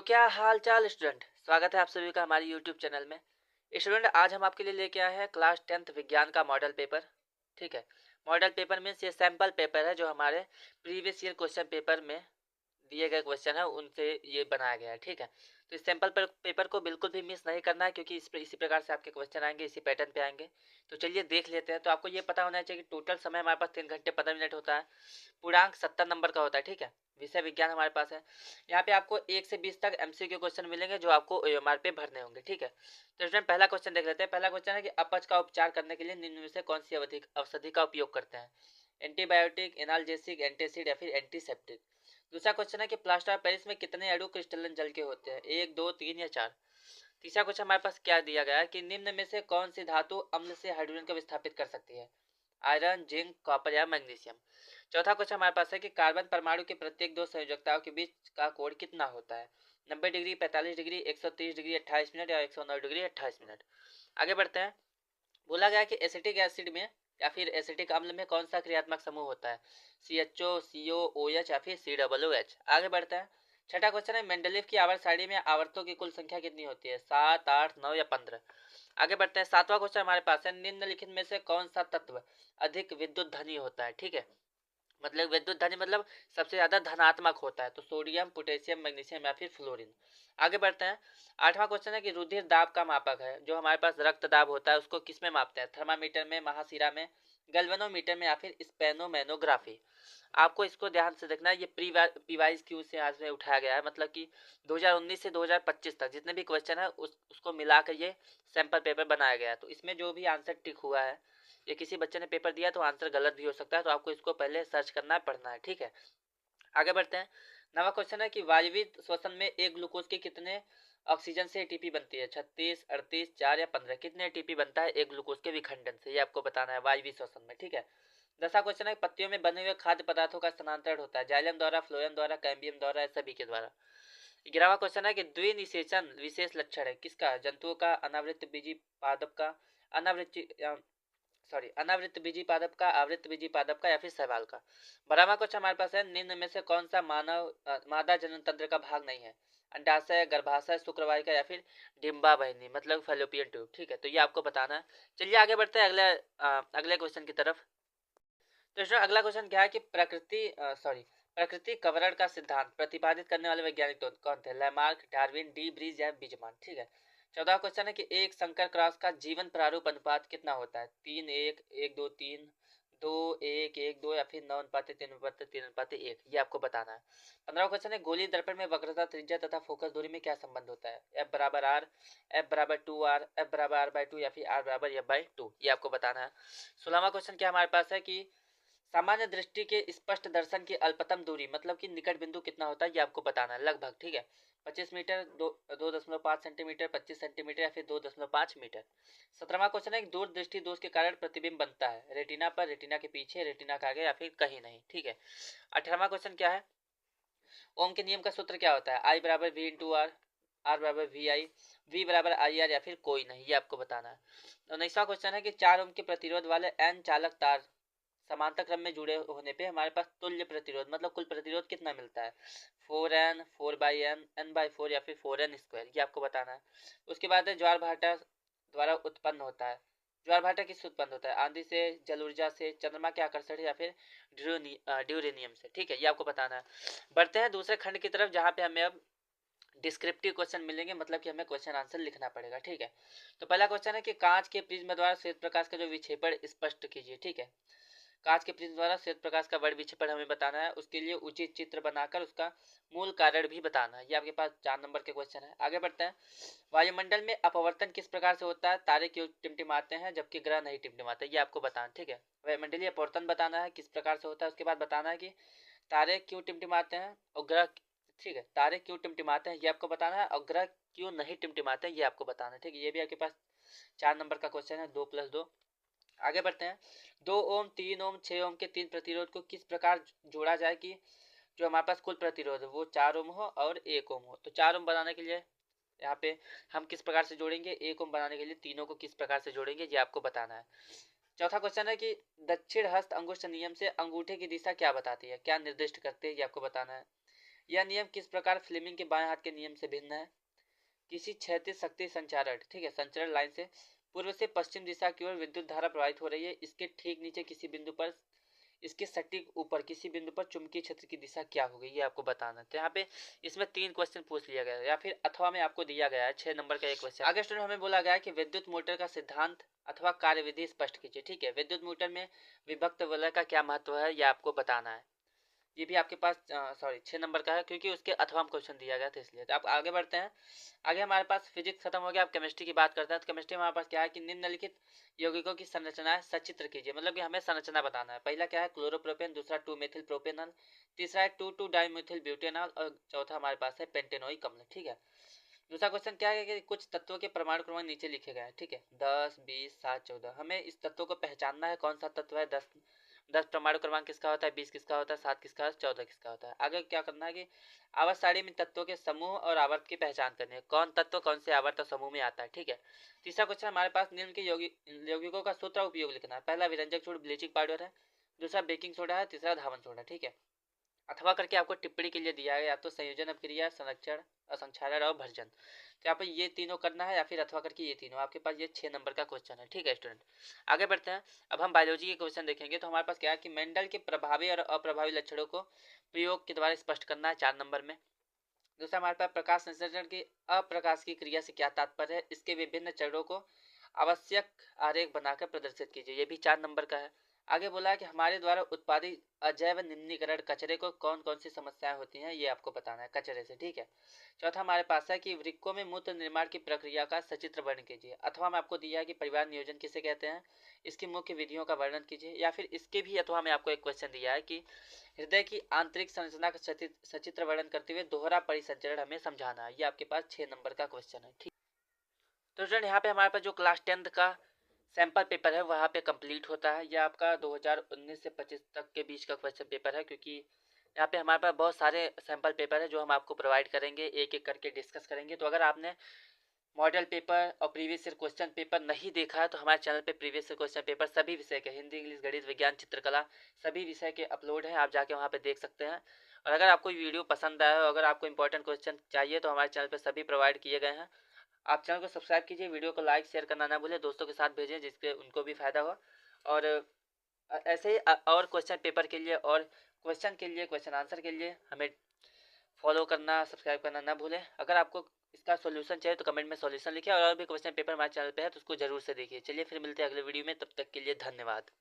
क्या हाल चाल स्टूडेंट। स्वागत है आप सभी का हमारे यूट्यूब चैनल में। स्टूडेंट, आज हम आपके लिए लेके आए हैं क्लास 10th विज्ञान का मॉडल पेपर। ठीक है, मॉडल पेपर में ये सैंपल पेपर है जो हमारे प्रीवियस ईयर क्वेश्चन पेपर में दिए गए क्वेश्चन है उनसे ये बनाया गया है। ठीक है, तो इस सैंपल पेपर को बिल्कुल भी मिस नहीं करना है क्योंकि इसी प्रकार से आपके क्वेश्चन आएंगे, इसी पैटर्न पे आएंगे। तो चलिए देख लेते हैं। तो आपको ये पता होना चाहिए कि टोटल समय हमारे पास 3 घंटे 15 मिनट होता है। पूर्णांक 70 नंबर का होता है। ठीक है, विषय विज्ञान हमारे पास है। यहाँ पे आपको 1 से 20 तक एमसीक्यू क्वेश्चन मिलेंगे जो आपको ओएमआर पे भरने होंगे। ठीक है, तो स्टूडेंट पहला क्वेश्चन देख लेते हैं। पहला क्वेश्चन है कि अपच का उपचार करने के लिए निम्न में से कौन सी औषधि का उपयोग करते हैं? एंटीबायोटिक, एनाल्जेसिक, एंटीसिड या फिर एंटीसेप्टिक। दूसरा क्वेश्चन है कि प्लास्टर ऑफ पेरिस में कितने अणु क्रिस्टलन जल के होते हैं? 1, 2, 3 या 4। तीसरा क्वेश्चन हमारे पास क्या दिया गया है कि निम्न में से कौन सी धातु अम्ल से हाइड्रोजन को विस्थापित कर सकती है? आयरन, जिंक, कॉपर या मैग्नीशियम। चौथा क्वेश्चन हमारे पास है कि कार्बन परमाणु के प्रत्येक दो संयोजकताओं के बीच का कोण कितना होता है? 90 डिग्री, 45 डिग्री, 130 डिग्री 28 मिनट या 109 डिग्री 28 मिनट। आगे बढ़ते हैं। बोला गया कि एसिटिक एसिड में या फिर एसिटिक अम्ल में कौन सा क्रियात्मक समूह होता है? CHO, CO, OH या फिर COOH। आगे बढ़ते हैं। छठा क्वेश्चन है मेंडलीव की आवर्त सारणी में आवर्तों की कुल संख्या कितनी होती है? 7, 8, 9 या 15। आगे बढ़ते हैं। सातवां क्वेश्चन हमारे पास है निम्नलिखित में से कौन सा तत्व अधिक विद्युत धनी होता है? ठीक है, मतलब विद्युत धनी मतलब सबसे ज्यादा धनात्मक होता है। तो सोडियम, पोटेशियम, मैग्नीशियम या फिर फ्लोरीन। आगे बढ़ते हैं। आठवां क्वेश्चन है कि रुधिर दाब का मापक है जो हमारे पास रक्त दाब होता है उसको किस में मापते हैं? थर्मामीटर में, महाशिरा में, गैल्वेनोमीटर में या फिर स्पेनोमेनोग्राफी। आपको इसको ध्यान से देखना है। ये पीवाइज क्यू से आज में उठाया गया है, मतलब कि 2019 से 2025 तक जितने भी क्वेश्चन है उसको मिलाकर ये सैंपल पेपर बनाया गया है। तो इसमें जो भी आंसर टिक हुआ है, ये किसी बच्चे ने पेपर दिया तो आंसर गलत भी हो सकता है, तो आपको इसको पहले सर्च करना है, पढ़ना है। ठीक है, आगे बढ़ते हैं। नवा क्वेश्चन है कि वायवीय श्वसन में एक ग्लूकोज के कितने ऑक्सीजन से एटीपी बनती है? 36, 38, 4 या 15। कितने एटीपी बनता है एक ग्लूकोज के विखंडन से? ये आपको बताना है वायवीय श्वसन में। ठीक है, 10वां क्वेश्चन है पत्तियों में बने हुए खाद्य पदार्थों का स्थानांतरण होता है जाइलम द्वारा, फ्लोएम द्वारा, कैम्बियम द्वारा या सभी के द्वारा। 11वां क्वेश्चन है कि द्विनिषेचन विशेष लक्षण है किसका? जंतुओं का, अनावृत बीजी पादप का, अनावृत अनावृत बीजी पादप का, आवृत बीजी पादप का या फिर शैवाल का। 12वां क्वेश्चन हमारे पास है निम्न में से कौन सा मादा जनन तंत्र का भाग नहीं है? अंडाशय, गर्भाशय, शुक्रवाहिका या फिर डिम्बावहिनी मतलब फैलोपियन ट्यूब। ठीक है, तो ये आपको बताना है। चलिए आगे बढ़ते हैं अगले क्वेश्चन की तरफ। तो इसमें अगला क्वेश्चन क्या है कि प्रकृति कवरण का सिद्धांत प्रतिपादित करने वाले वैज्ञानिक कौन थे? लैमार्क, डार्विन, डी ब्रीज या बीजमान। ठीक है, 14वां क्वेश्चन है कि एक संकर क्रॉस का जीवन प्रारूप अनुपात कितना होता है? 3:1, 1:2:3, 2:1:1:2 या फिर 9:3:3:3:1। ये आपको बताना है। 15वां क्वेश्चन है गोलीय दर्पण में वक्रता, त्रिज्या तथा फोकस दूरी में क्या संबंध होता है? F बराबर R, F बराबर 2R, F बराबर R/2 या फिर R बराबर F/2। ये आपको बताना है। 16वां क्वेश्चन क्या हमारे पास है कि सामान्य दृष्टि के स्पष्ट दर्शन की अल्पतम दूरी मतलब कि निकट बिंदु कितना होता है? ये आपको बताना है लगभग। ठीक है, 25 मीटर, 2.5 सेंटीमीटर, 25 सेंटीमीटर या फिर 2.5 मीटर। 17वां क्वेश्चन है दूर दृष्टि दोष के कारण प्रतिबिंब बनता है रेटिना पर, रेटिना के पीछे, रेटिना के आगे या फिर कहीं नहीं। ठीक है, 18वां क्वेश्चन क्या है? ओम के नियम का सूत्र क्या होता है? I बराबर V इंटू आर, आर बराबर VI, V बराबर IR या फिर कोई नहीं। ये आपको बताना है। 19वां क्वेश्चन है कि 4 ओम के प्रतिरोध वाले n चालक तार समांतर क्रम में जुड़े होने पे हमारे पास तुल्य प्रतिरोध मतलब कुल प्रतिरोध कितना मिलता है? 4n, 4/n, n/4 या फिर 4n²। ये आपको बताना है। उसके बाद है ज्वार भाटा द्वारा उत्पन्न होता है। ज्वार भाटा किससे उत्पन्न होता है? आंधी से, जल ऊर्जा से, चंद्रमा के आकर्षण या फिर ड्यूरेनियम से। ठीक है, ये आपको बताना है। बढ़ते हैं दूसरे खंड की तरफ जहाँ पे हमें अब डिस्क्रिप्टिव क्वेश्चन मिलेंगे, मतलब कि हमें क्वेश्चन आंसर लिखना पड़ेगा। ठीक है, तो पहला क्वेश्चन है कि कांच के प्रिज्म द्वारा श्वेत प्रकाश का जो विक्षेपण स्पष्ट कीजिए। ठीक है, कांच के प्रिज्म द्वारा श्वेत प्रकाश का वर्ग विक्षेपण हमें बताना है। उसके लिए उचित चित्र बनाकर उसका मूल कारण भी बताना है। ये आपके पास 4 नंबर के क्वेश्चन है। आगे बढ़ते हैं। वायुमंडल में अपवर्तन किस प्रकार से होता है? तारे क्यों टिमटिमाते हैं जबकि ग्रह नहीं टिमटिमाते? ये आपको बताना। ठीक है, वायुमंडलीय अपवर्तन बताना है किस प्रकार से होता है। उसके बाद बताना है कि तारे क्यों टिमटिमाते हैं और ग्रह, ठीक है, तारे क्यों टिमटिमाते हैं ये आपको बताना है, और ग्रह क्यों नहीं टिमटिमाते हैं ये आपको बताना है। ठीक है, ये भी आपके पास 4 नंबर का क्वेश्चन है, 2+2। आगे बढ़ते हैं। 2 ओम, 3 ओम, 6 ओम के तीन प्रतिरोध को किस प्रकार जोड़ा जाए कि जो हमारे पास कुल प्रतिरोध है वो 4 ओम हो और 1 ओम हो? तो 4 ओम बनाने के लिए यहाँ पे हम किस प्रकार से जोड़ेंगे, 1 ओम बनाने के लिए तीनों को किस प्रकार से जोड़ेंगे, ये आपको बताना है। चौथा क्वेश्चन है कि दक्षिण हस्त अंगुष्ठ नियम से अंगूठे की दिशा क्या बताती है, क्या निर्दिष्ट करते हैं, ये आपको बताना है। यह नियम किस प्रकार फ्लेमिंग के बाएं हाथ के नियम से भिन्न है? किसी क्षैतिज शक्ति संचारण, ठीक है, संचरण लाइन से पूर्व से पश्चिम दिशा की ओर विद्युत धारा प्रवाहित हो रही है। इसके ठीक नीचे किसी बिंदु पर, इसके सटीक ऊपर किसी बिंदु पर चुंबकीय क्षेत्र की दिशा क्या होगी, ये आपको बताना है। तो यहाँ पे इसमें 3 क्वेश्चन पूछ लिया गया है, या फिर अथवा में आपको दिया गया है 6 नंबर का एक क्वेश्चन। आगे स्टूडेंट हमें बोला गया है कि विद्युत मोटर का सिद्धांत अथवा कार्यविधि स्पष्ट कीजिए। ठीक है, विद्युत मोटर में विभक्त वलय का क्या महत्व है, यह आपको बताना है। ये भी आपके पास 6 नंबर का है, क्योंकि उसके अथवा में क्वेश्चन दिया गया था इसलिए। तो आप आगे बढ़ते हैं। आगे हमारे पास फिजिक्स खत्म हो गया, आप केमिस्ट्री की बात करते हैं। तो केमिस्ट्री में हमारे पास क्या है कि निम्नलिखित यौगिकों की संरचनाएं सचित्र कीजिए, मतलब कि हमें संरचना बताना है। पहला क्या है, क्लोरोप्रोपेन, दूसरा 2 मेथिल प्रोपेनॉल, तीसरा है 2 डाइमेथिल ब्यूटेनॉल, और चौथा हमारे पास है पेंटेनोइक अम्ल। ठीक है, दूसरा क्वेश्चन क्या है कि कुछ तत्वों के परमाणु क्रमांक नीचे लिखे गए हैं। ठीक है, 10, 20, 7, 14। हमें इस तत्वों को पहचानना है, कौन सा तत्व है। 10 परमाणु क्रमांक किसका होता है, 20 किसका होता है, 7 किसका होता है, 14 किसका होता है। आगे क्या करना है कि आवर्त सारणी में तत्वों के समूह और आवर्त की पहचान करनी है, कौन तत्व कौन से आवर्त और समूह में आता है। ठीक है, तीसरा क्वेश्चन हमारे पास निम्न के यौगिकों का सूत्र उपयोग लिखना है। पहला विरंजक चूर्ण ब्लीचिंग पाउडर है, दूसरा बेकिंग सोडा है, तीसरा धावन सोडा। ठीक है, अथवा करके आपको टिप्पणी के लिए दिया है, या तो संयोजन अपक्रिया, संरक्षण, असंक्षारण और भर्जन। तो यहाँ पर ये तीनों करना है, या फिर अथवा करके ये तीनों। आपके पास ये 6 नंबर का क्वेश्चन है। ठीक है स्टूडेंट, आगे बढ़ते हैं। अब हम बायोलॉजी के क्वेश्चन देखेंगे। तो हमारे पास क्या है कि मेंडल के प्रभावी और अप्रभावी लक्षणों को प्रयोग के द्वारा स्पष्ट करना है 4 नंबर में। दूसरा हमारे पास प्रकाश संश्लेषण की अप्रकाश की क्रिया से क्या तात्पर्य है, इसके विभिन्न चरणों को आवश्यक आरेख बनाकर प्रदर्शित कीजिए, ये भी 4 नंबर का है। आगे बोला है कि हमारे द्वारा उत्पादित अजैव निम्नीकरण कचरे को कौन कौन सी समस्याएं होती हैं, ये आपको बताना है कचरे से। ठीक है, चौथा हमारे पास है कि वृक्कों में मूत्र निर्माण की प्रक्रिया का सचित्र वर्णन कीजिए। अथवा में आपको दिया है कि परिवार नियोजन किसे कहते हैं, इसकी मुख्य विधियों का वर्णन कीजिए। या फिर इसके भी अथवा में आपको एक क्वेश्चन दिया है कि हृदय की आंतरिक संरचना का सचित्र वर्णन करते हुए दोहरा परिसंचरण हमें समझाना है। ये आपके पास 6 नंबर का क्वेश्चन है। ठीक, तो स्टूडेंट यहाँ पे हमारे पास जो क्लास 10th का सैम्पल पेपर है वहाँ पे कंप्लीट होता है। यह आपका 2019 से 25 तक के बीच का क्वेश्चन पेपर है, क्योंकि यहाँ पे हमारे पास बहुत सारे सैम्पल पेपर है जो हम आपको प्रोवाइड करेंगे, एक एक करके डिस्कस करेंगे। तो अगर आपने मॉडल पेपर और प्रीवियस ईयर क्वेश्चन पेपर नहीं देखा है तो हमारे चैनल पे प्रीवियस ईयर क्वेश्चन पेपर सभी विषय के, हिंदी, इंग्लिश, गणित, विज्ञान, चित्रकला, सभी विषय के अपलोड हैं, आप जाके वहाँ पे देख सकते हैं। और अगर आपको वीडियो पसंद आया हो, अगर आपको इंपॉर्टेंट क्वेश्चन चाहिए तो हमारे चैनल पर सभी प्रोवाइड किए गए हैं। आप चैनल को सब्सक्राइब कीजिए, वीडियो को लाइक शेयर करना ना भूलें, दोस्तों के साथ भेजें जिससे उनको भी फायदा हो। और ऐसे ही और क्वेश्चन पेपर के लिए और क्वेश्चन आंसर के लिए हमें फॉलो करना, सब्सक्राइब करना ना भूलें। अगर आपको इसका सॉल्यूशन चाहिए तो कमेंट में सॉल्यूशन लिखिए, और भी क्वेश्चन पेपर हमारे चैनल पे है तो उसको जरूर से देखिए। चलिए फिर मिलते हैं अगले वीडियो में, तब तक के लिए धन्यवाद।